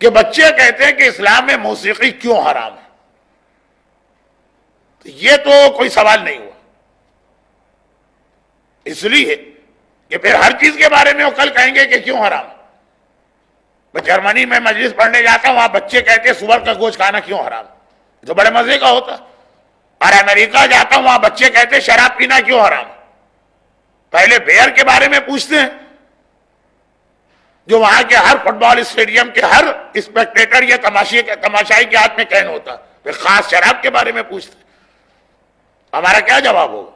کہ بچے کہتے ہیں کہ اسلام میں موسیقی کیوں حرام ہے، تو یہ تو کوئی سوال نہیں ہوا، اس لیے کہ پھر ہر چیز کے بارے میں وہ کل کہیں گے کہ کیوں حرام ہے۔ میں جرمنی میں مجلس پڑھنے جاتا ہوں، وہاں بچے کہتے ہیں سور کا گوشت کھانا کیوں حرام ہے، تو بڑے مزے کا ہوتا۔ اور امریکہ جاتا ہوں، وہاں بچے کہتے ہیں شراب پینا کیوں حرام ہے، پہلے بیئر کے بارے میں پوچھتے ہیں، جو وہاں کے ہر فٹ بال اسٹیڈیم کے ہر اسپیکٹیٹر یا تماشائی کے ہاتھ میں کین ہوتا، پھر خاص شراب کے بارے میں پوچھتے ہیں۔ ہمارا کیا جواب ہوگا؟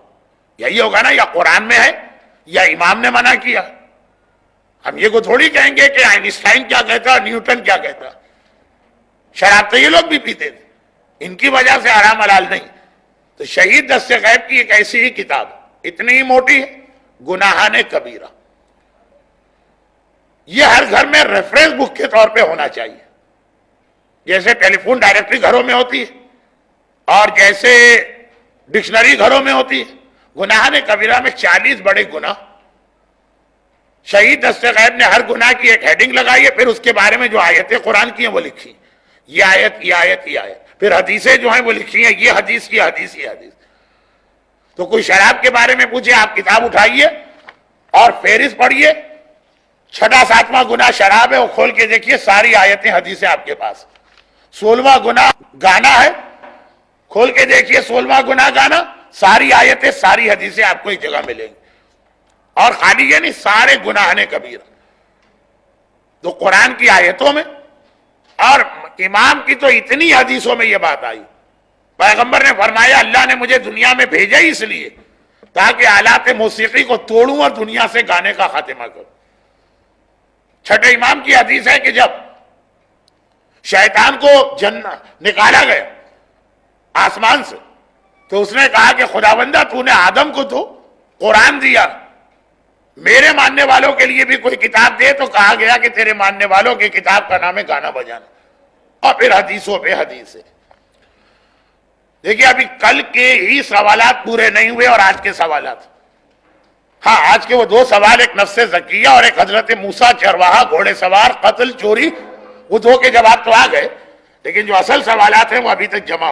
یہی ہوگا نا، یا قرآن میں ہے یا امام نے منع کیا۔ ہم یہ کو تھوڑی کہیں گے کہ آئنسٹائن کیا کہتا، نیوٹن کیا کہتا۔ شراب تو یہ لوگ بھی پیتے تھے، ان کی وجہ سے حرام حلال نہیں۔ تو شہید دست غیب کی ایک ایسی ہی کتاب، اتنی ہی موٹی ہے، گناہان کبیرہ، یہ ہر گھر میں ریفرنس بک کے طور پہ ہونا چاہیے، جیسے ٹیلی فون ڈائریکٹری گھروں میں ہوتی ہے اور جیسے ڈکشنری گھروں میں ہوتی ہے۔ گناہان کبیرہ میں 40 بڑے گناہ، شہید دست غیب نے ہر گناہ کی ایک ہیڈنگ لگائی ہے، پھر اس کے بارے میں جو آیتیں قرآن کی ہیں وہ لکھی، یہ آیت یہ آیت یہ آیت، پھر حدیثیں جو ہیں وہ لکھی ہیں، یہ حدیث یہ حدیث یہ حدیث۔ تو کوئی شراب کے بارے میں پوچھے، آپ کتاب اٹھائیے اور فہرست پڑھیے، 6واں 7واں گناہ شراب ہے، وہ کھول کے دیکھیے، ساری آیتیں حدیثیں آپ کے پاس۔ 16واں گناہ گانا ہے، کھول کے دیکھیے 16واں گناہ گانا، ساری آیتیں ساری حدیثیں آپ کو ایک جگہ ملیں گی۔ اور خالی یہ نہیں، سارے گناہان کبیرہ تو قرآن کی آیتوں میں، اور امام کی تو اتنی حدیثوں میں یہ بات آئی۔ پیغمبر نے فرمایا اللہ نے مجھے دنیا میں بھیجا ہی اس لیے تاکہ آلات موسیقی کو توڑوں اور دنیا سے گانے کا خاتمہ کروں۔ 6 امام کی حدیث ہے کہ جب شیطان کو نکالا گیا آسمان سے تو اس نے کہا کہ خداوندہ تو نے آدم کو تو قرآن دیا، میرے ماننے والوں کے لیے بھی کوئی کتاب دے، تو کہا گیا کہ تیرے ماننے والوں کی کتاب کا نام ہے گانا بجانا، اور پھر حدیثوں پہ حدیث ہے۔ دیکھیے ابھی کل کے ہی سوالات پورے نہیں ہوئے اور آج کے سوالات، ہاں آج کے وہ 2 سوال، ایک نفس زکیہ اور ایک حضرت موسیٰ چرواہا گھوڑے سوار قتل چوری، وہ 2 کے جواب تو آ گئے، لیکن جو اصل سوالات ہیں وہ ابھی تک جمع